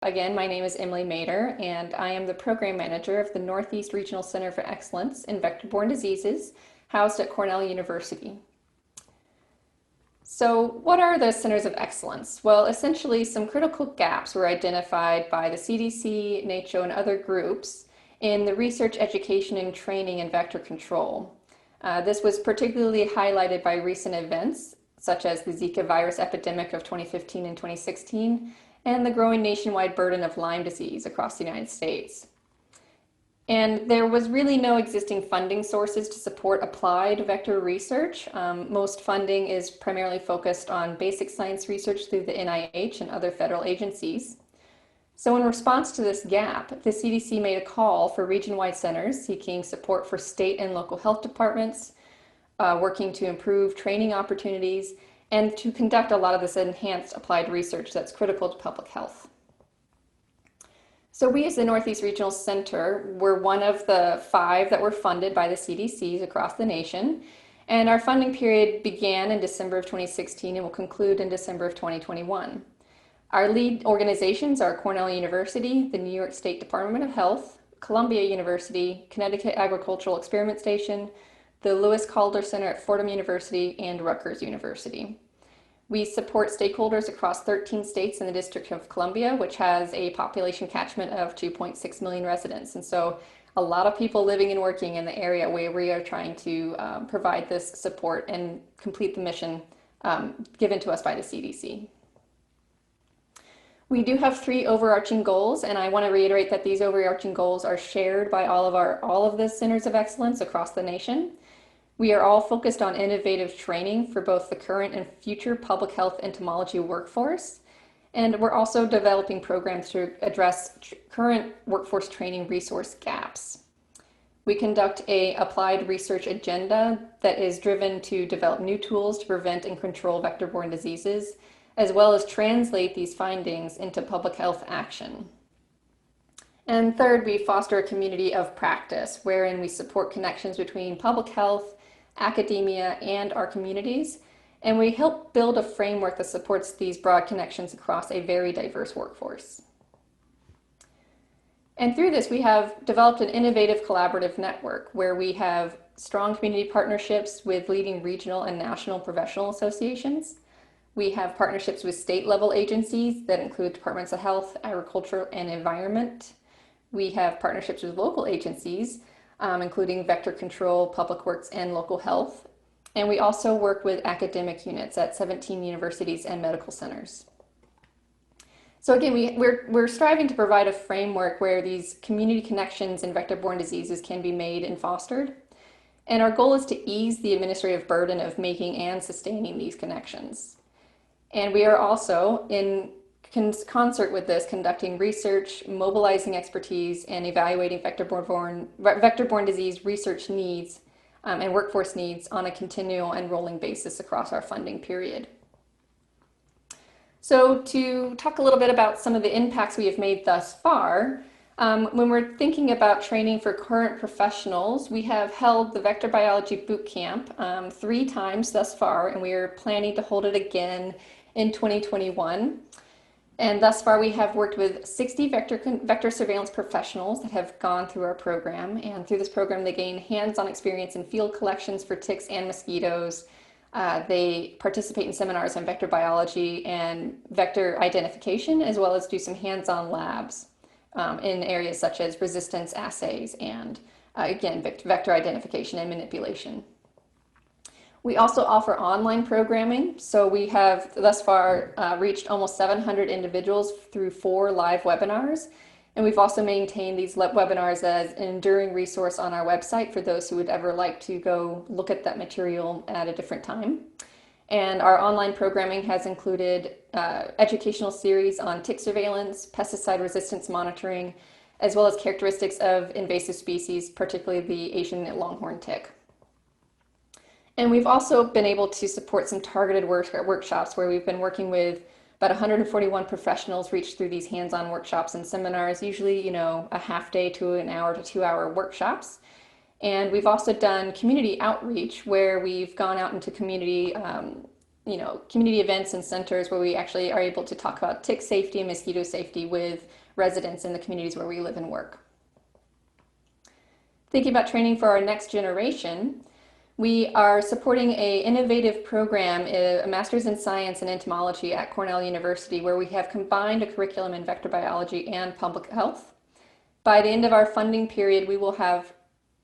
Again, my name is Emily Mader, and I am the Program Manager of the Northeast Regional Center for Excellence in Vector-Borne Diseases, housed at Cornell University. So what are the Centers of Excellence? Well, essentially some critical gaps were identified by the CDC, NACCHO, and other groups in the research, education, and training in vector control. This was particularly highlighted by recent events, such as the Zika virus epidemic of 2015 and 2016, and the growing nationwide burden of Lyme disease across the United States. And there was really no existing funding sources to support applied vector research. Most funding is primarily focused on basic science research through the NIH and other federal agencies. So in response to this gap, the CDC made a call for region-wide centers seeking support for state and local health departments, working to improve training opportunities, and to conduct a lot of this enhanced applied research that's critical to public health. So we as the Northeast Regional Center were one of the 5 that were funded by the CDCs across the nation, and our funding period began in December of 2016 and will conclude in December of 2021. Our lead organizations are Cornell University, the New York State Department of Health, Columbia University, Connecticut Agricultural Experiment Station, the Lewis Calder Center at Fordham University, and Rutgers University. We support stakeholders across 13 states in the District of Columbia, which has a population catchment of 2.6 million residents. And so a lot of people living and working in the area where we are trying to provide this support and complete the mission given to us by the CDC. We do have 3 overarching goals, and I want to reiterate that these overarching goals are shared by all of the centers of excellence across the nation. We are all focused on innovative training for both the current and future public health entomology workforce, and we're also developing programs to address current workforce training resource gaps. We conduct an applied research agenda that is driven to develop new tools to prevent and control vector-borne diseases, as well as translate these findings into public health action. And third, we foster a community of practice wherein we support connections between public health, academia, and our communities, and we help build a framework that supports these broad connections across a very diverse workforce. And through this, we have developed an innovative collaborative network where we have strong community partnerships with leading regional and national professional associations. We have partnerships with state-level agencies that include departments of health, agriculture, and environment. We have partnerships with local agencies, including vector control, public works, and local health. And we also work with academic units at 17 universities and medical centers. So again, we're striving to provide a framework where these community connections in vector-borne diseases can be made and fostered. And our goal is to ease the administrative burden of making and sustaining these connections. And we are also, in concert with this, conducting research, mobilizing expertise, and evaluating vector-borne disease research needs and workforce needs on a continual and rolling basis across our funding period. So to talk a little bit about some of the impacts we have made thus far, when we're thinking about training for current professionals, we have held the Vector Biology Boot Camp 3 times thus far, and we are planning to hold it again in 2021. And thus far, we have worked with 60 vector surveillance professionals that have gone through our program. And through this program, they gain hands-on experience in field collections for ticks and mosquitoes. They participate in seminars on vector biology and vector identification, as well as do some hands-on labs in areas such as resistance assays and, again, vector identification and manipulation. We also offer online programming, so we have thus far reached almost 700 individuals through 4 live webinars, and we've also maintained these webinars as an enduring resource on our website for those who would ever like to go look at that material at a different time. And our online programming has included educational series on tick surveillance, pesticide resistance monitoring, as well as characteristics of invasive species, particularly the Asian longhorn tick. And we've also been able to support some targeted workshops where we've been working with about 141 professionals reached through these hands-on workshops and seminars, usually, a half day to an hour to 2-hour workshops. And we've also done community outreach where we've gone out into community community events and centers where we actually are able to talk about tick safety and mosquito safety with residents in the communities where we live and work. Thinking about training for our next generation, we are supporting an innovative program, a master's in science and entomology at Cornell University, where we have combined a curriculum in vector biology and public health. By the end of our funding period, we will have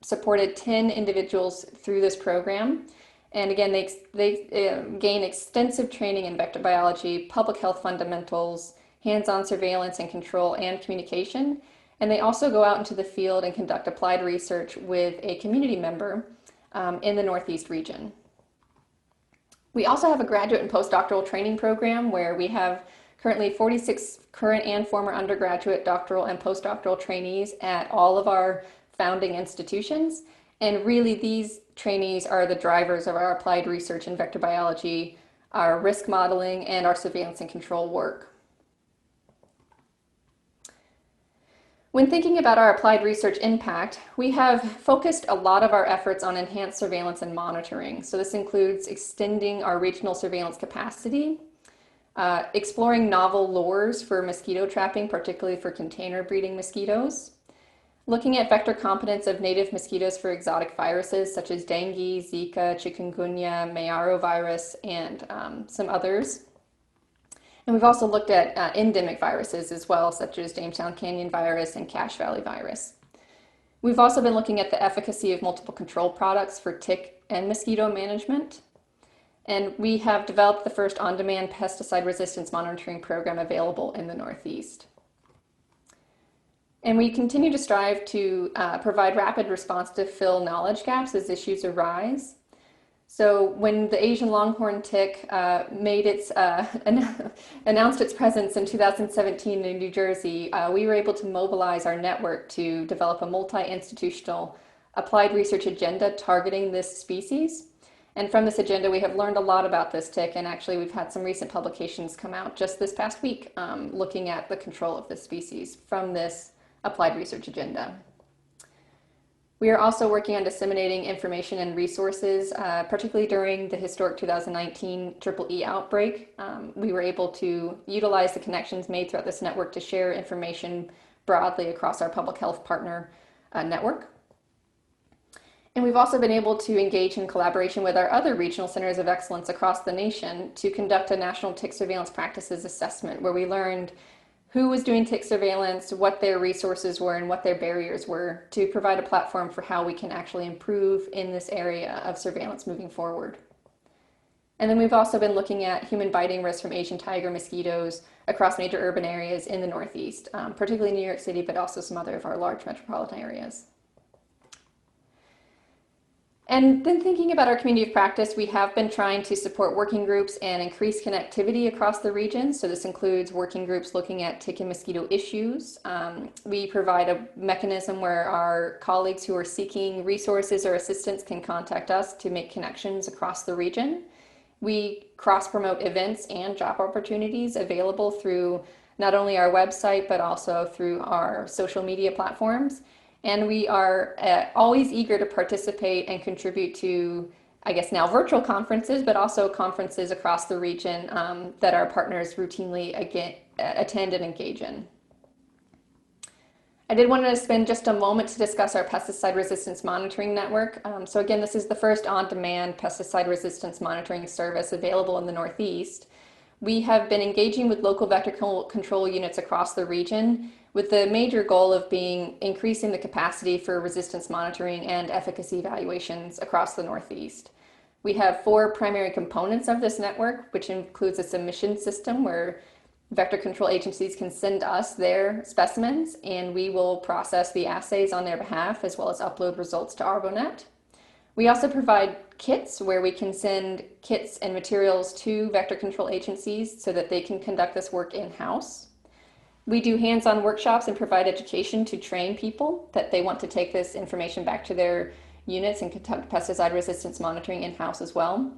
supported 10 individuals through this program. And again, they gain extensive training in vector biology, public health fundamentals, hands-on surveillance and control, and communication. And they also go out into the field and conduct applied research with a community member in the Northeast region. We also have a graduate and postdoctoral training program where we have currently 46 current and former undergraduate, doctoral, and postdoctoral trainees at all of our founding institutions. And really, these trainees are the drivers of our applied research in vector biology, our risk modeling, and our surveillance and control work. When thinking about our applied research impact, we have focused a lot of our efforts on enhanced surveillance and monitoring. So this includes extending our regional surveillance capacity, exploring novel lures for mosquito trapping, particularly for container breeding mosquitoes, looking at vector competence of native mosquitoes for exotic viruses such as dengue, Zika, chikungunya, Mayaro virus, and some others. And we've also looked at endemic viruses as well, such as Jamestown Canyon virus and Cache Valley virus. We've also been looking at the efficacy of multiple control products for tick and mosquito management. And we have developed the first on-demand pesticide resistance monitoring program available in the Northeast. And we continue to strive to provide rapid response to fill knowledge gaps as issues arise. So when the Asian longhorn tick announced its presence in 2017 in New Jersey, we were able to mobilize our network to develop a multi-institutional applied research agenda targeting this species. And from this agenda, we have learned a lot about this tick, and actually we've had some recent publications come out just this past week looking at the control of this species from this applied research agenda. We are also working on disseminating information and resources, particularly during the historic 2019 EEE outbreak. We were able to utilize the connections made throughout this network to share information broadly across our public health partner network. And we've also been able to engage in collaboration with our other regional centers of excellence across the nation to conduct a national tick surveillance practices assessment, where we learned who was doing tick surveillance, what their resources were, and what their barriers were, to provide a platform for how we can actually improve in this area of surveillance moving forward. And then we've also been looking at human biting risk from Asian tiger mosquitoes across major urban areas in the Northeast, particularly New York City, but also some other of our large metropolitan areas. And then thinking about our community of practice, we have been trying to support working groups and increase connectivity across the region. So this includes working groups looking at tick and mosquito issues. We provide a mechanism where our colleagues who are seeking resources or assistance can contact us to make connections across the region. We cross-promote events and job opportunities available through not only our website, but also through our social media platforms. And we are always eager to participate and contribute to, I guess now virtual conferences, but also conferences across the region that our partners routinely attend and engage in. I did want to spend just a moment to discuss our pesticide resistance monitoring network. So again, this is the first on-demand pesticide resistance monitoring service available in the Northeast. We have been engaging with local vector control units across the region with the major goal of increasing the capacity for resistance monitoring and efficacy evaluations across the Northeast. We have 4 primary components of this network, which includes a submission system where vector control agencies can send us their specimens, and we will process the assays on their behalf as well as upload results to ArboNet. We also provide kits where we can send kits and materials to vector control agencies so that they can conduct this work in-house. We do hands-on workshops and provide education to train people that they want to take this information back to their units and conduct pesticide resistance monitoring in-house as well.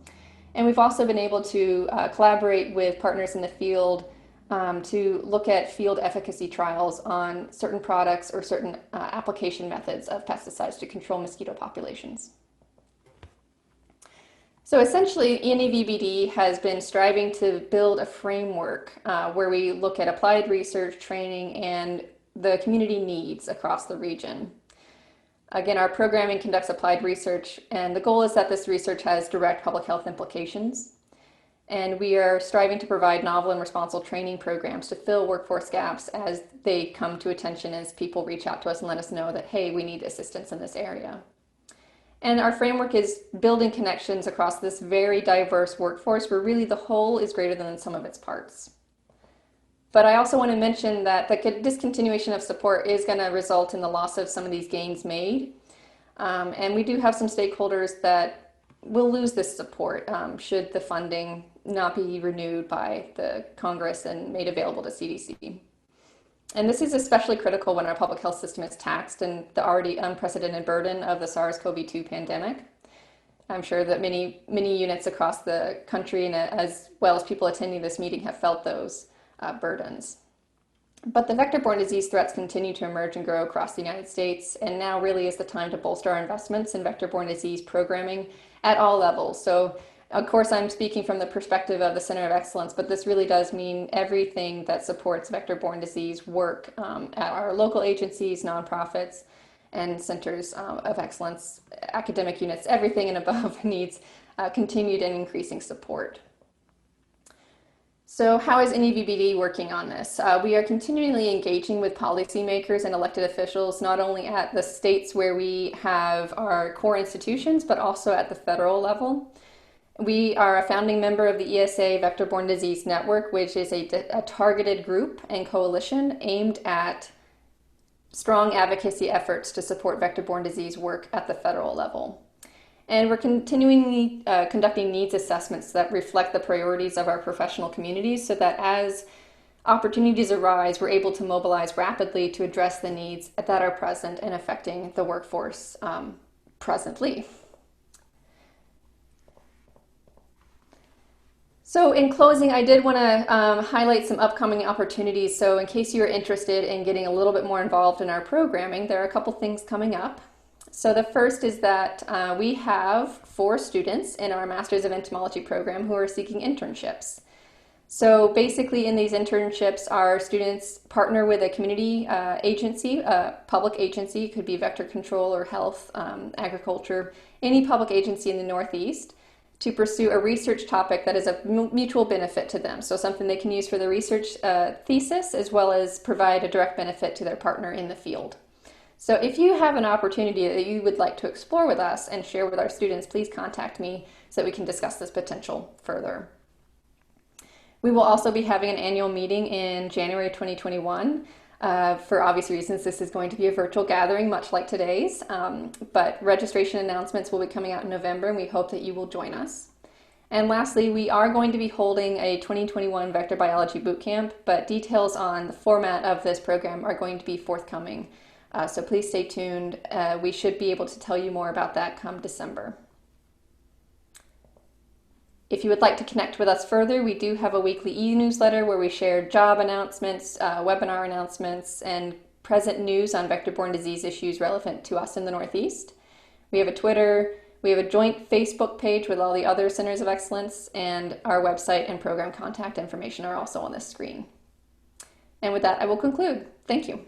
And we've also been able to collaborate with partners in the field to look at field efficacy trials on certain products or certain application methods of pesticides to control mosquito populations. So essentially, NEVBD has been striving to build a framework where we look at applied research, training, and the community needs across the region. Again, our programming conducts applied research, and the goal is that this research has direct public health implications. And we are striving to provide novel and responsible training programs to fill workforce gaps as they come to attention, as people reach out to us and let us know that, hey, we need assistance in this area. And our framework is building connections across this very diverse workforce where really the whole is greater than the sum of its parts. But I also want to mention that the discontinuation of support is going to result in the loss of some of these gains made. And we do have some stakeholders that will lose this support should the funding not be renewed by the Congress and made available to CDC. And this is especially critical when our public health system is taxed and the already unprecedented burden of the SARS-CoV-2 pandemic. I'm sure that many units across the country, and as well as people attending this meeting, have felt those burdens. But the vector-borne disease threats continue to emerge and grow across the United States, and now really is the time to bolster our investments in vector-borne disease programming at all levels. So, of course, I'm speaking from the perspective of the Center of Excellence, but this really does mean everything that supports vector-borne disease work at our local agencies, nonprofits, and centers of excellence, academic units, everything and above needs continued and increasing support. So how is NEVBD working on this? We are continually engaging with policymakers and elected officials, not only at the states where we have our core institutions, but also at the federal level. We are a founding member of the ESA Vector-Borne Disease Network, which is a targeted group and coalition aimed at strong advocacy efforts to support vector-borne disease work at the federal level. And we're continually conducting needs assessments that reflect the priorities of our professional communities so that as opportunities arise, we're able to mobilize rapidly to address the needs that are present and affecting the workforce presently. So in closing, I did want to highlight some upcoming opportunities. So in case you're interested in getting a little bit more involved in our programming, there are a couple things coming up. So the first is that we have 4 students in our Masters of Entomology program who are seeking internships. So basically in these internships, our students partner with a community agency, a public agency, it could be vector control or health, agriculture, any public agency in the Northeast, to pursue a research topic that is of mutual benefit to them. So something they can use for their research thesis, as well as provide a direct benefit to their partner in the field. So if you have an opportunity that you would like to explore with us and share with our students, please contact me so that we can discuss this potential further. We will also be having an annual meeting in January 2021. For obvious reasons, this is going to be a virtual gathering, much like today's, but registration announcements will be coming out in November, and we hope that you will join us. And lastly, we are going to be holding a 2021 Vector Biology Bootcamp, but details on the format of this program are going to be forthcoming. So please stay tuned. We should be able to tell you more about that come December. If you would like to connect with us further, we do have a weekly e-newsletter where we share job announcements, webinar announcements, and present news on vector-borne disease issues relevant to us in the Northeast. We have a Twitter, we have a joint Facebook page with all the other Centers of Excellence, and our website and program contact information are also on this screen. And with that, I will conclude. Thank you.